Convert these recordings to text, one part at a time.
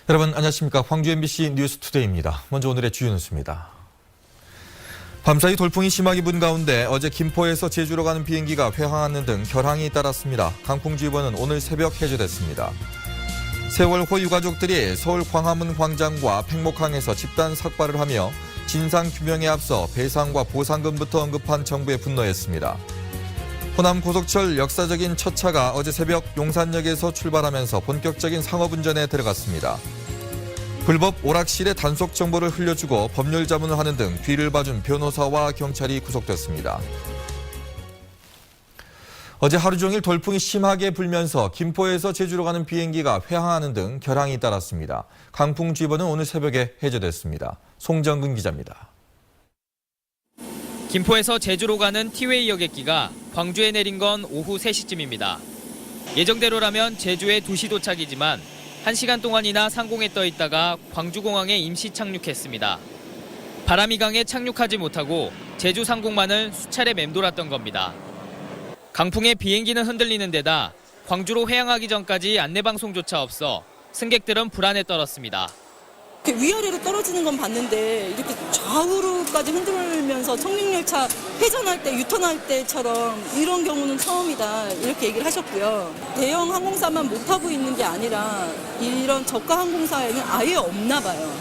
여러분 안녕하십니까. 광주 MBC 뉴스투데이입니다. 먼저 오늘의 주요 뉴스입니다. 밤사이 돌풍이 심하게 분 가운데 어제 김포에서 제주로 가는 비행기가 회항하는 등 결항이 따랐습니다. 강풍주의보는 오늘 새벽 해제됐습니다. 세월호 유가족들이 서울 광화문 광장과 팽목항에서 집단 삭발을 하며 진상규명에 앞서 배상과 보상금부터 언급한 정부에 분노했습니다. 호남 고속철 역사적인 첫 차가 어제 새벽 용산역에서 출발하면서 본격적인 상업운전에 들어갔습니다. 불법 오락실에 단속 정보를 흘려주고 법률 자문을 하는 등 뒤를 봐준 변호사와 경찰이 구속됐습니다. 어제 하루 종일 돌풍이 심하게 불면서 김포에서 제주로 가는 비행기가 회항하는 등 결항이 따랐습니다. 강풍주의보는 오늘 새벽에 해제됐습니다. 송정근 기자입니다. 김포에서 제주로 가는 티웨이 여객기가 광주에 내린 건 오후 3시쯤입니다. 예정대로라면 제주에 2시 도착이지만 1시간 동안이나 상공에 떠 있다가 광주공항에 임시 착륙했습니다. 바람이 강해 착륙하지 못하고 제주 상공만을 수차례 맴돌았던 겁니다. 강풍에 비행기는 흔들리는 데다 광주로 회항하기 전까지 안내방송조차 없어 승객들은 불안에 떨었습니다. 위아래로 떨어지는 건 봤는데 이렇게 좌우로까지 흔들면서 청룡열차 회전할 때 유턴할 때처럼 이런 경우는 처음이다 이렇게 얘기를 하셨고요. 대형 항공사만 못하고 있는 게 아니라 이런 저가 항공사에는 아예 없나 봐요.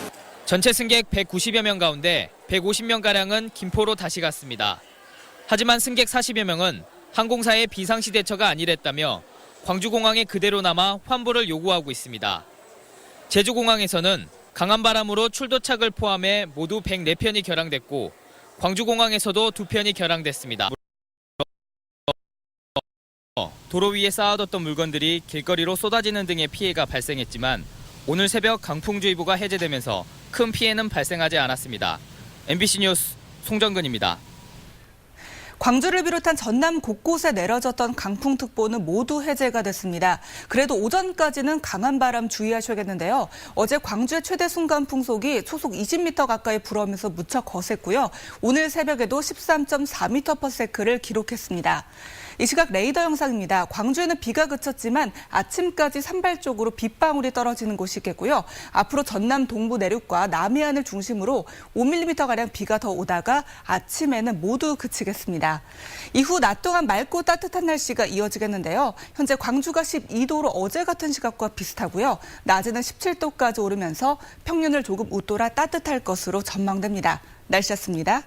전체 승객 190여 명 가운데 150명가량은 김포로 다시 갔습니다. 하지만 승객 40여 명은 항공사의 비상시 대처가 아니랬다며 광주공항에 그대로 남아 환불을 요구하고 있습니다. 제주공항에서는 강한 바람으로 출도착을 포함해 모두 104편이 결항됐고 광주공항에서도 2편이 결항됐습니다. 도로 위에 쌓아뒀던 물건들이 길거리로 쏟아지는 등의 피해가 발생했지만 오늘 새벽 강풍주의보가 해제되면서 큰 피해는 발생하지 않았습니다. MBC 뉴스 송정근입니다. 광주를 비롯한 전남 곳곳에 내려졌던 강풍특보는 모두 해제가 됐습니다. 그래도 오전까지는 강한 바람 주의하셔야겠는데요. 어제 광주의 최대 순간 풍속이 초속 20m 가까이 불어오면서 무척 거셌고요. 오늘 새벽에도 13.4m/s를 기록했습니다. 이 시각 레이더 영상입니다. 광주에는 비가 그쳤지만 아침까지 산발적으로 빗방울이 떨어지는 곳이 있겠고요. 앞으로 전남 동부 내륙과 남해안을 중심으로 5mm가량 비가 더 오다가 아침에는 모두 그치겠습니다. 이후 낮 동안 맑고 따뜻한 날씨가 이어지겠는데요. 현재 광주가 12도로 어제 같은 시각과 비슷하고요. 낮에는 17도까지 오르면서 평년을 조금 웃돌아 따뜻할 것으로 전망됩니다. 날씨였습니다.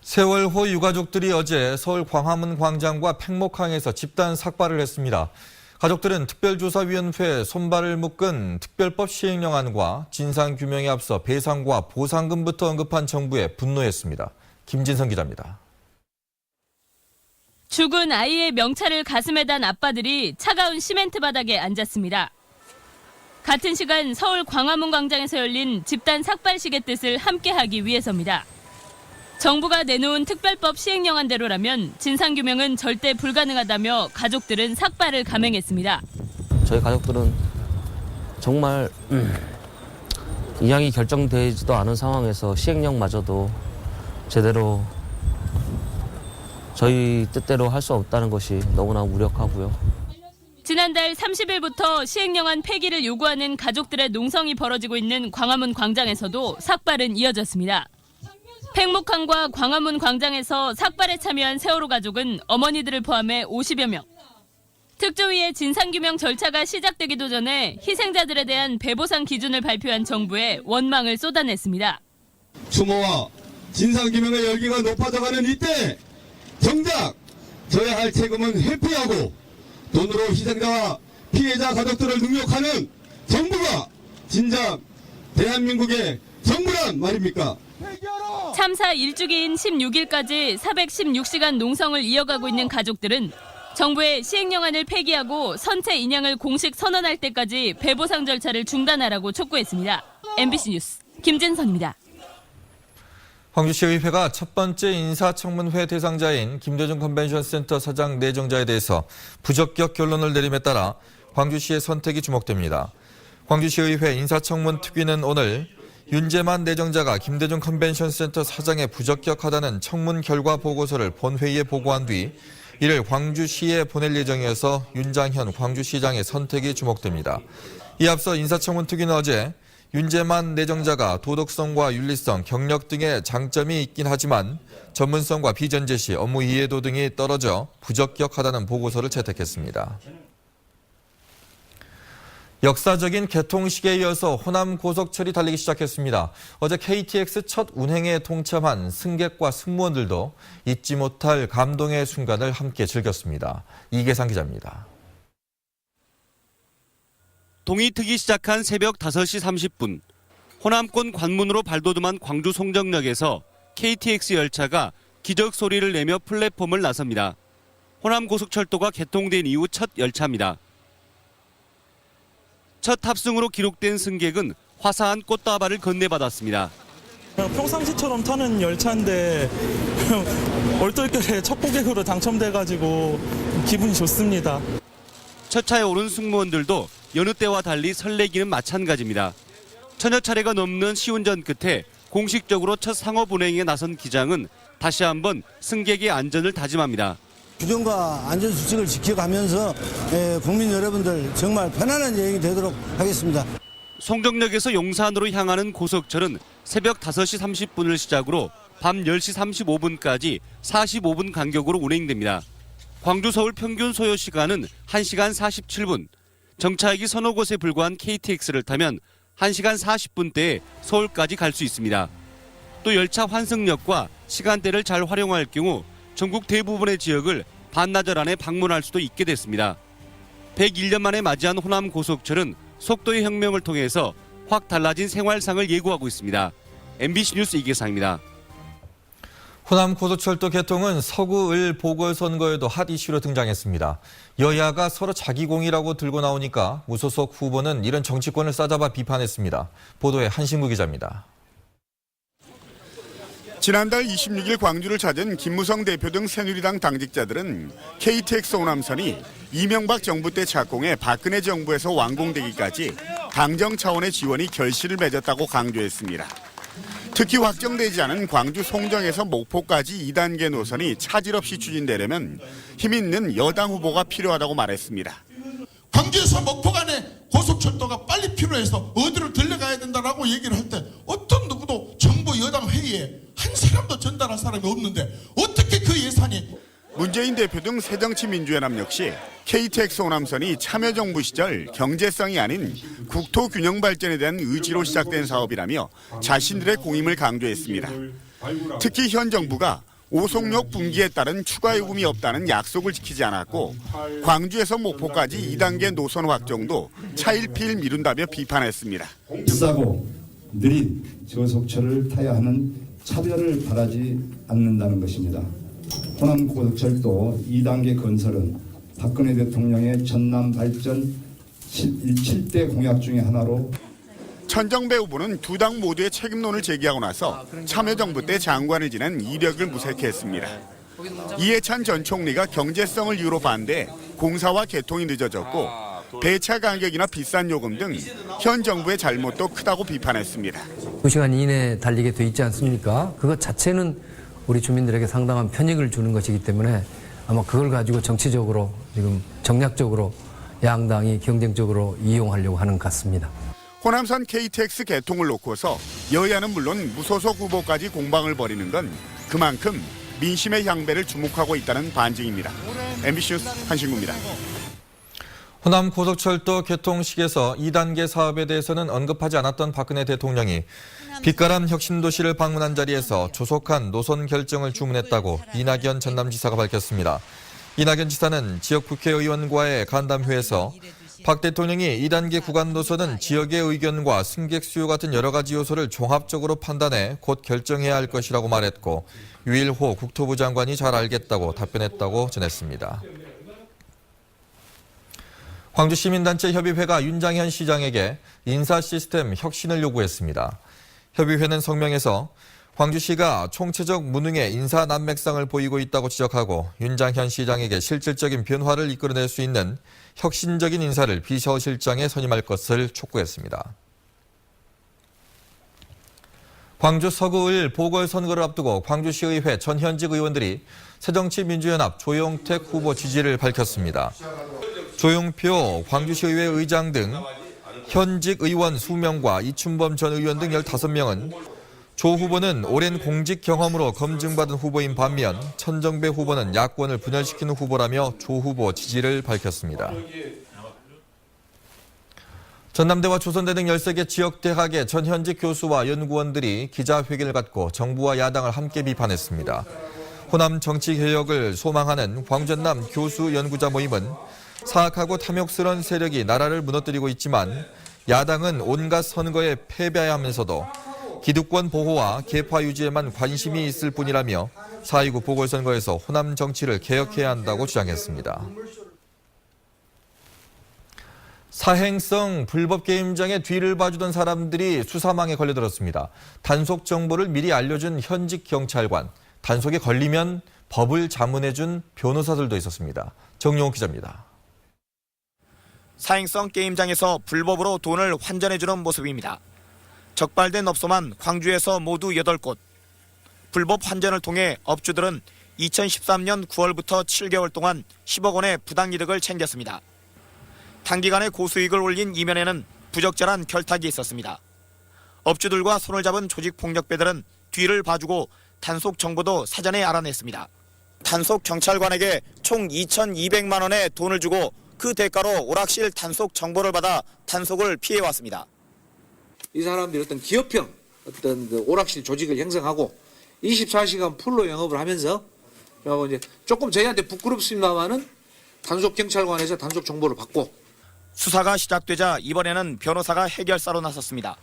세월호 유가족들이 어제 서울 광화문 광장과 팽목항에서 집단 삭발을 했습니다. 가족들은 특별조사위원회에 손발을 묶은 특별법 시행령안과 진상규명에 앞서 배상과 보상금부터 언급한 정부에 분노했습니다. 김진성 기자입니다. 죽은 아이의 명찰을 가슴에 단 아빠들이 차가운 시멘트 바닥에 앉았습니다. 같은 시간 서울 광화문 광장에서 열린 집단 삭발식의 뜻을 함께하기 위해서입니다. 정부가 내놓은 특별법 시행령안대로라면 진상규명은 절대 불가능하다며 가족들은 삭발을 감행했습니다. 저희 가족들은 정말 이양이 결정되지도 않은 상황에서 시행령마저도 제대로 저희 뜻대로 할 수 없다는 것이 너무나 무력하고요. 지난달 30일부터 시행령안 폐기를 요구하는 가족들의 농성이 벌어지고 있는 광화문 광장에서도 삭발은 이어졌습니다. 팽목항과 광화문 광장에서 삭발에 참여한 세월호 가족은 어머니들을 포함해 50여 명. 특조위의 진상규명 절차가 시작되기도 전에 희생자들에 대한 배보상 기준을 발표한 정부에 원망을 쏟아냈습니다. 추모와 진상규명의 열기가 높아져가는 이때 정작 져야 할 책임은 회피하고 돈으로 희생자와 피해자 가족들을 능욕하는 정부가 진작 대한민국의 정부란 말입니까? 참사 1주기인 16일까지 416시간 농성을 이어가고 있는 가족들은 정부의 시행령안을 폐기하고 선체 인양을 공식 선언할 때까지 배보상 절차를 중단하라고 촉구했습니다. MBC 뉴스 김진선입니다. 광주시의회가 첫 번째 인사청문회 대상자인 김대중 컨벤션센터 사장 내정자에 대해서 부적격 결론을 내림에 따라 광주시의 선택이 주목됩니다. 광주시의회 인사청문 특위는 오늘 윤재만 내정자가 김대중 컨벤션센터 사장에 부적격하다는 청문 결과 보고서를 본회의에 보고한 뒤 이를 광주시에 보낼 예정이어서 윤장현 광주시장의 선택이 주목됩니다. 이 앞서 인사청문 특위는 어제 윤재만 내정자가 도덕성과 윤리성, 경력 등의 장점이 있긴 하지만 전문성과 비전 제시, 업무 이해도 등이 떨어져 부적격하다는 보고서를 채택했습니다. 역사적인 개통식에 이어서 호남 고속철이 달리기 시작했습니다. 어제 KTX 첫 운행에 동참한 승객과 승무원들도 잊지 못할 감동의 순간을 함께 즐겼습니다. 이계상 기자입니다. 동이 트기 시작한 새벽 5시 30분, 호남권 관문으로 발돋움한 광주 송정역에서 KTX 열차가 기적 소리를 내며 플랫폼을 나섭니다. 호남 고속철도가 개통된 이후 첫 열차입니다. 첫 탑승으로 기록된 승객은 화사한 꽃다발을 건네받았습니다. 평상시처럼 타는 열차인데 얼떨결에 첫 고객으로 당첨돼가지고 기분이 좋습니다. 첫 차에 오른 승무원들도 여느 때와 달리 설레기는 마찬가지입니다. 천여 차례가 넘는 시운전 끝에 공식적으로 첫 상업 운행에 나선 기장은 다시 한번 승객의 안전을 다짐합니다. 규정과 안전수칙을 지켜가면서 국민 여러분들 정말 편안한 여행이 되도록 하겠습니다. 송정역에서 용산으로 향하는 고속철은 새벽 5시 30분을 시작으로 밤 10시 35분까지 45분 간격으로 운행됩니다. 광주 서울 평균 소요 시간은 1시간 47분. 정차하기 서너 곳에 불과한 KTX를 타면 1시간 40분대에 서울까지 갈 수 있습니다. 또 열차 환승역과 시간대를 잘 활용할 경우 전국 대부분의 지역을 반나절 안에 방문할 수도 있게 됐습니다. 101년 만에 맞이한 호남 고속철은 속도의 혁명을 통해서 확 달라진 생활상을 예고하고 있습니다. MBC 뉴스 이계상입니다. 호남 고속철도 개통은 서구 을 보궐선거에도 핫 이슈로 등장했습니다. 여야가 서로 자기공이라고 들고 나오니까 무소속 후보는 이런 정치권을 싸잡아 비판했습니다. 보도에 한신구 기자입니다. 지난달 26일 광주를 찾은 김무성 대표 등 새누리당 당직자들은 KTX 호남선이 이명박 정부 때 착공해 박근혜 정부에서 완공되기까지 당정 차원의 지원이 결실을 맺었다고 강조했습니다. 특히 확정되지 않은 광주 송정에서 목포까지 2단계 노선이 차질 없이 추진되려면 힘 있는 여당 후보가 필요하다고 말했습니다. 광주에서 목포 간에 고속철도가 빨리 필요해서 어디로 들려가야 된다라고 얘기를 할 때 어떤 누구도 정부 여당 회의에 한 사람도 전달할 사람이 없는데 어떻게 그 예산이. 문재인 대표 등 새정치민주연합 역시 KTX 호남선이 참여정부 시절 경제성이 아닌 국토균형 발전에 대한 의지로 시작된 사업이라며 자신들의 공임을 강조했습니다. 특히 현 정부가 오송역 분기에 따른 추가 요금이 없다는 약속을 지키지 않았고 광주에서 목포까지 2단계 노선 확정도 차일피일 미룬다며 비판했습니다. 비싸고 느린 저속철을 타야 하는 차별을 바라지 않는다는 것입니다. 호남 고속철도 2단계 건설은 박근혜 대통령의 전남 발전 7대 공약 중의 하나로 천정배 후보는 두 당 모두의 책임론을 제기하고 나서 참여정부 때 장관을 지낸 이력을 무색했습니다. 이해찬 전 총리가 경제성을 이유로 반대, 공사와 개통이 늦어졌고 배차 간격이나 비싼 요금 등 현 정부의 잘못도 크다고 비판했습니다. 2시간 이내에 달리게 돼 있지 않습니까? 그것 자체는 우리 주민들에게 상당한 편익을 주는 것이기 때문에 아마 그걸 가지고 정치적으로 지금 정략적으로 양당이 경쟁적으로 이용하려고 하는 것 같습니다. 호남선 KTX 개통을 놓고서 여야는 물론 무소속 후보까지 공방을 벌이는 건 그만큼 민심의 향배를 주목하고 있다는 반증입니다. MBC 뉴스 한신구입니다. 호남 고속철도 개통식에서 2단계 사업에 대해서는 언급하지 않았던 박근혜 대통령이 빛가람 혁신도시를 방문한 자리에서 조속한 노선 결정을 주문했다고 이낙연 전남지사가 밝혔습니다. 이낙연 지사는 지역 국회의원과의 간담회에서 박 대통령이 2단계 구간 노선은 지역의 의견과 승객 수요 같은 여러 가지 요소를 종합적으로 판단해 곧 결정해야 할 것이라고 말했고 유일호 국토부 장관이 잘 알겠다고 답변했다고 전했습니다. 광주시민단체 협의회가 윤장현 시장에게 인사 시스템 혁신을 요구했습니다. 협의회는 성명에서 광주시가 총체적 무능의 인사 난맥상을 보이고 있다고 지적하고 윤장현 시장에게 실질적인 변화를 이끌어낼 수 있는 혁신적인 인사를 비서실장에 선임할 것을 촉구했습니다. 광주 서구을 보궐선거를 앞두고 광주시의회 전현직 의원들이 새정치민주연합 조용택 후보 지지를 밝혔습니다. 조용표 광주시의회 의장 등 현직 의원 20명과 이춘범 전 의원 등 15명은 조 후보는 오랜 공직 경험으로 검증받은 후보인 반면 천정배 후보는 야권을 분열시키는 후보라며 조 후보 지지를 밝혔습니다. 전남대와 조선대 등 13개 지역대학의 전현직 교수와 연구원들이 기자회견을 갖고 정부와 야당을 함께 비판했습니다. 호남 정치개혁을 소망하는 광전남 교수연구자 모임은 사악하고 탐욕스러운 세력이 나라를 무너뜨리고 있지만 야당은 온갖 선거에 패배하면서도 기득권 보호와 계파 유지에만 관심이 있을 뿐이라며 4.29 보궐선거에서 호남 정치를 개혁해야 한다고 주장했습니다. 사행성 불법 게임장의 뒤를 봐주던 사람들이 수사망에 걸려들었습니다. 단속 정보를 미리 알려준 현직 경찰관, 단속에 걸리면 법을 자문해준 변호사들도 있었습니다. 정용욱 기자입니다. 사행성 게임장에서 불법으로 돈을 환전해주는 모습입니다. 적발된 업소만 광주에서 모두 8곳. 불법 환전을 통해 업주들은 2013년 9월부터 7개월 동안 10억 원의 부당이득을 챙겼습니다. 단기간에 고수익을 올린 이면에는 부적절한 결탁이 있었습니다. 업주들과 손을 잡은 조직폭력배들은 뒤를 봐주고 단속 정보도 사전에 알아냈습니다. 단속 경찰관에게 총 2,200만 원의 돈을 주고 그 대가로 오락실 단속 정보를 받아 단속을 피해왔습니다. 이 사람들이 어떤 기업형 어떤 그 오락실 조직을 형성하고 24시간 풀로 영업을 하면서 이제 조금 저희한테 부끄럽습니다만은 단속 경찰관에서 단속 정보를 받고 수사가 시작되자 이번에는 변호사가 해결사로 나섰습니다.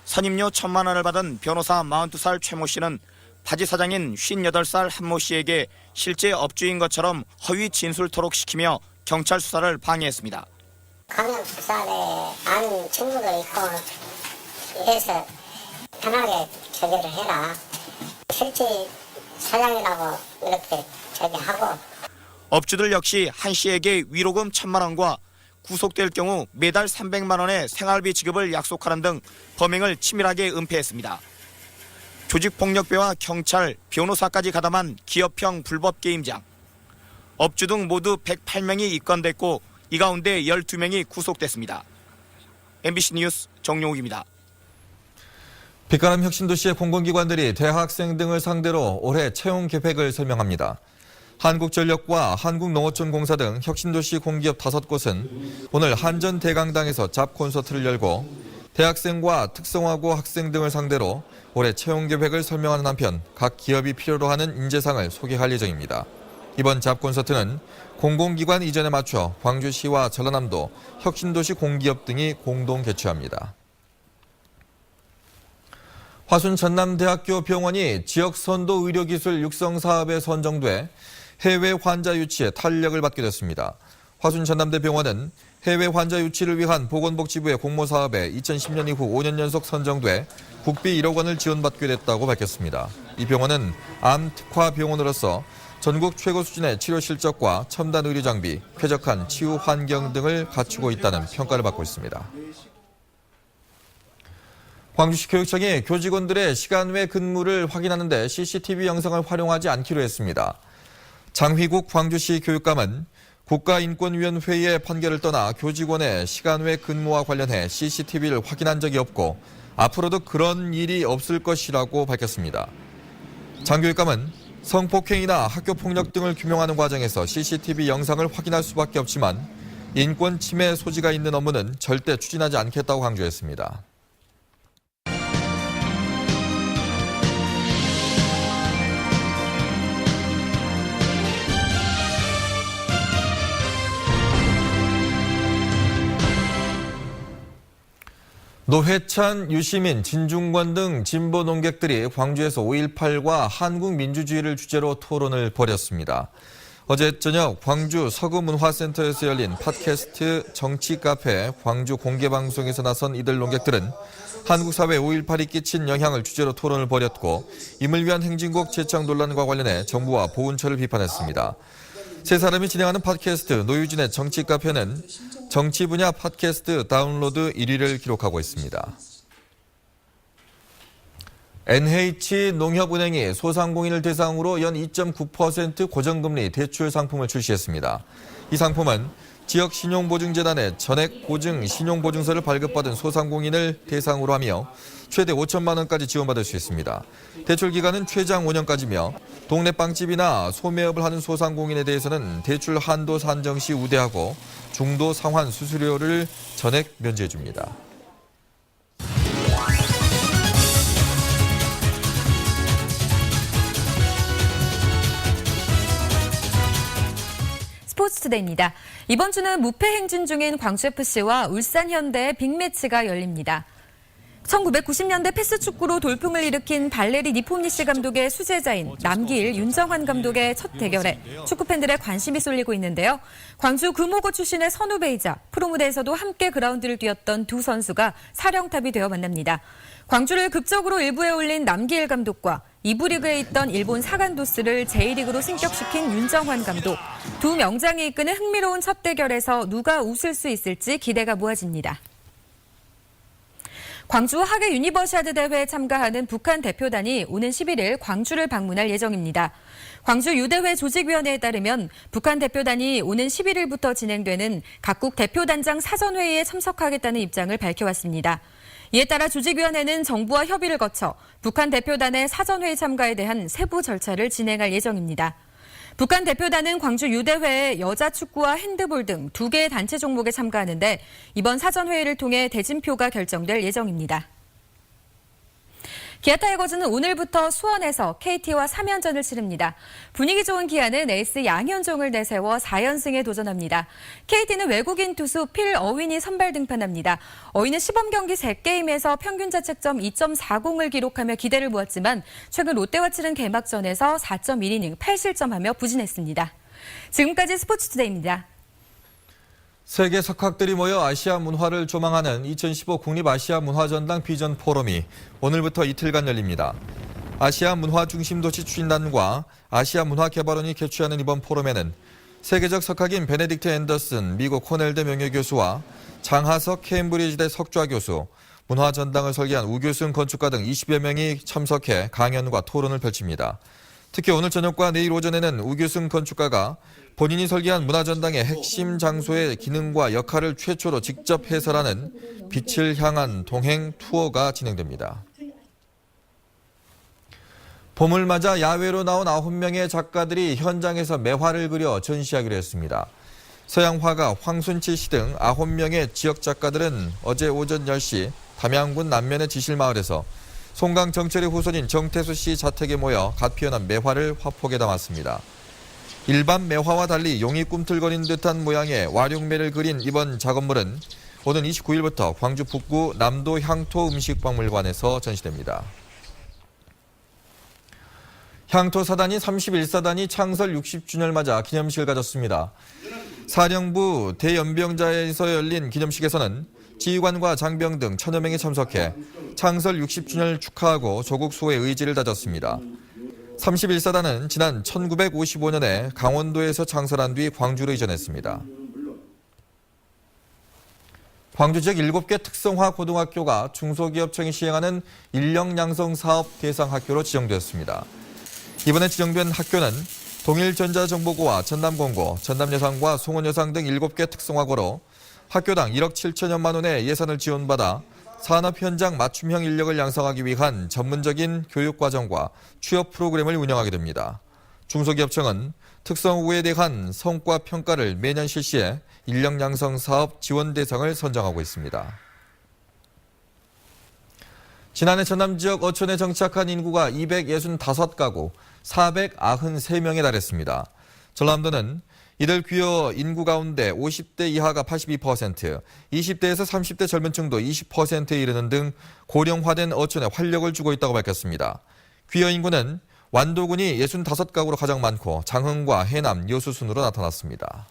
선임료 1,000만 원을 받은 변호사 42살 최모 씨는 바지 사장인 58살 한모 씨에게 실제 업주인 것처럼 허위 진술 토록시키며 경찰 수사를 방해했습니다. 강력 수사에 아는 친구도 있고 해서 편하게 처리를 해라. 실제 사장이라고 이렇게 처리하고. 업주들 역시 한 씨에게 위로금 1,000만 원과 구속될 경우 매달 300만 원의 생활비 지급을 약속하는 등 범행을 치밀하게 은폐했습니다. 조직폭력배와 경찰, 변호사까지 가담한 기업형 불법 게임장. 업주 등 모두 108명이 입건됐고 이 가운데 12명이 구속됐습니다. MBC 뉴스 정용욱입니다. 빛가람 혁신도시의 공공기관들이 대학생 등을 상대로 올해 채용 계획을 설명합니다. 한국전력과 한국농어촌공사 등 혁신도시 공기업 5곳은 오늘 한전대강당에서 잡 콘서트를 열고 대학생과 특성화고 학생 등을 상대로 올해 채용 계획을 설명하는 한편 각 기업이 필요로 하는 인재상을 소개할 예정입니다. 이번 잡 콘서트는 공공기관 이전에 맞춰 광주시와 전라남도 혁신도시 공기업 등이 공동 개최합니다. 화순 전남대학교 병원이 지역선도 의료기술 육성 사업에 선정돼 해외 환자 유치에 탄력을 받게 됐습니다. 화순 전남대 병원은 해외 환자 유치를 위한 보건복지부의 공모사업에 2010년 이후 5년 연속 선정돼 국비 1억 원을 지원받게 됐다고 밝혔습니다. 이 병원은 암 특화 병원으로서 전국 최고 수준의 치료 실적과 첨단 의료 장비, 쾌적한 치유 환경 등을 갖추고 있다는 평가를 받고 있습니다. 광주시 교육청이 교직원들의 시간 외 근무를 확인하는 데 CCTV 영상을 활용하지 않기로 했습니다. 장휘국 광주시 교육감은 국가인권위원회의 판결을 떠나 교직원의 시간 외 근무와 관련해 CCTV를 확인한 적이 없고 앞으로도 그런 일이 없을 것이라고 밝혔습니다. 장 교육감은 성폭행이나 학교폭력 등을 규명하는 과정에서 CCTV 영상을 확인할 수밖에 없지만 인권 침해 소지가 있는 업무는 절대 추진하지 않겠다고 강조했습니다. 노회찬, 유시민, 진중권 등 진보 논객들이 광주에서 5.18과 한국민주주의를 주제로 토론을 벌였습니다. 어제 저녁 광주 서구문화센터에서 열린 팟캐스트 정치카페 광주 공개방송에서 나선 이들 논객들은 한국사회 5.18이 끼친 영향을 주제로 토론을 벌였고 임을 위한 행진곡 제창 논란과 관련해 정부와 보훈처를 비판했습니다. 세 사람이 진행하는 팟캐스트 노유진의 정치카페는 정치 분야 팟캐스트 다운로드 1위를 기록하고 있습니다. NH농협은행이 소상공인을 대상으로 연 2.9% 고정금리 대출 상품을 출시했습니다. 이 상품은 지역 신용보증재단에 전액 보증 신용보증서를 발급받은 소상공인을 대상으로 하며 최대 5천만 원까지 지원받을 수 있습니다. 대출 기간은 최장 5년까지며 동네 빵집이나 소매업을 하는 소상공인에 대해서는 대출 한도 산정 시 우대하고 중도 상환 수수료를 전액 면제해 줍니다. 스포츠투데이입니다. 이번 주는 무패 행진 중인 광주FC와 울산현대의 빅매치가 열립니다. 1990년대 패스축구로 돌풍을 일으킨 발레리 니폼니시 감독의 수제자인 남기일, 윤정환 감독의 첫 대결에 축구팬들의 관심이 쏠리고 있는데요. 광주 금호고 출신의 선후배이자 프로무대에서도 함께 그라운드를 뛰었던 두 선수가 사령탑이 되어 만납니다. 광주를 극적으로 1부에 올린 남기일 감독과 2부 리그에 있던 일본 사간도스를 J리그로 승격시킨 윤정환 감독. 두 명장이 이끄는 흥미로운 첫 대결에서 누가 웃을 수 있을지 기대가 모아집니다. 광주 하계 유니버시아드 대회에 참가하는 북한 대표단이 오는 11일 광주를 방문할 예정입니다. 광주 유대회 조직위원회에 따르면 북한 대표단이 오는 11일부터 진행되는 각국 대표단장 사전회의에 참석하겠다는 입장을 밝혀왔습니다. 이에 따라 조직위원회는 정부와 협의를 거쳐 북한 대표단의 사전회의 참가에 대한 세부 절차를 진행할 예정입니다. 북한 대표단은 광주 유대회에 여자 축구와 핸드볼 등 2개의 단체 종목에 참가하는데 이번 사전회의를 통해 대진표가 결정될 예정입니다. 기아 타이거즈는 오늘부터 수원에서 KT와 3연전을 치릅니다. 분위기 좋은 기아는 에이스 양현종을 내세워 4연승에 도전합니다. KT는 외국인 투수 필 어윈이 선발 등판합니다. 어윈은 시범 경기 3게임에서 평균 자책점 2.40을 기록하며 기대를 모았지만 최근 롯데와 치른 개막전에서 4.1이닝 8실점하며 부진했습니다. 지금까지 스포츠투데이입니다. 세계 석학들이 모여 아시아 문화를 조망하는 2015 국립아시아 문화전당 비전 포럼이 오늘부터 이틀간 열립니다. 아시아 문화 중심 도시 추진단과 아시아 문화개발원이 개최하는 이번 포럼에는 세계적 석학인 베네딕트 앤더슨 미국 코넬대 명예교수와 장하석 케임브리지대 석좌 교수, 문화전당을 설계한 우교순 건축가 등 20여 명이 참석해 강연과 토론을 펼칩니다. 특히 오늘 저녁과 내일 오전에는 우교순 건축가가 본인이 설계한 문화전당의 핵심 장소의 기능과 역할을 최초로 직접 해설하는 빛을 향한 동행 투어가 진행됩니다. 봄을 맞아 야외로 나온 9명의 작가들이 현장에서 매화를 그려 전시하기로 했습니다. 서양 화가 황순치 씨 등 9명의 지역 작가들은 어제 오전 10시 담양군 남면의 지실마을에서 송강 정철의 후손인 정태수 씨 자택에 모여 갓 피어난 매화를 화폭에 담았습니다. 일반 매화와 달리 용이 꿈틀거리는 듯한 모양의 와룡매를 그린 이번 작업물은 오는 29일부터 광주 북구 남도 향토 음식박물관에서 전시됩니다. 향토 사단이 31사단이 창설 60주년을 맞아 기념식을 가졌습니다. 사령부 대연병자에서 열린 기념식에서는 지휘관과 장병 등 1000여 명이 참석해 창설 60주년을 축하하고 조국 수호의 의지를 다졌습니다. 31사단은 지난 1955년에 강원도에서 창설한 뒤 광주로 이전했습니다. 광주 지역 7개 특성화 고등학교가 중소기업청이 시행하는 인력 양성 사업 대상 학교로 지정되었습니다. 이번에 지정된 학교는 동일전자정보고와 전남공고, 전남여상과 송원여상 등 7개 특성화고로 학교당 1억 7천여만 원의 예산을 지원받아 산업 현장 맞춤형 인력을 양성하기 위한 전문적인 교육과정과 취업 프로그램을 운영하게 됩니다. 중소기업청은 특성화고에 대한 성과 평가를 매년 실시해 인력 양성 사업 지원 대상을 선정하고 있습니다. 지난해 전남 지역 어촌에 정착한 인구가 265가구, 493명에 달했습니다. 전남도는 이들 귀여 인구 가운데 50대 이하가 82%, 20대에서 30대 젊은 층도 20%에 이르는 등 고령화된 어촌에 활력을 주고 있다고 밝혔습니다. 귀여 인구는 완도군이 65가구로 가장 많고 장흥과 해남, 여수 순으로 나타났습니다.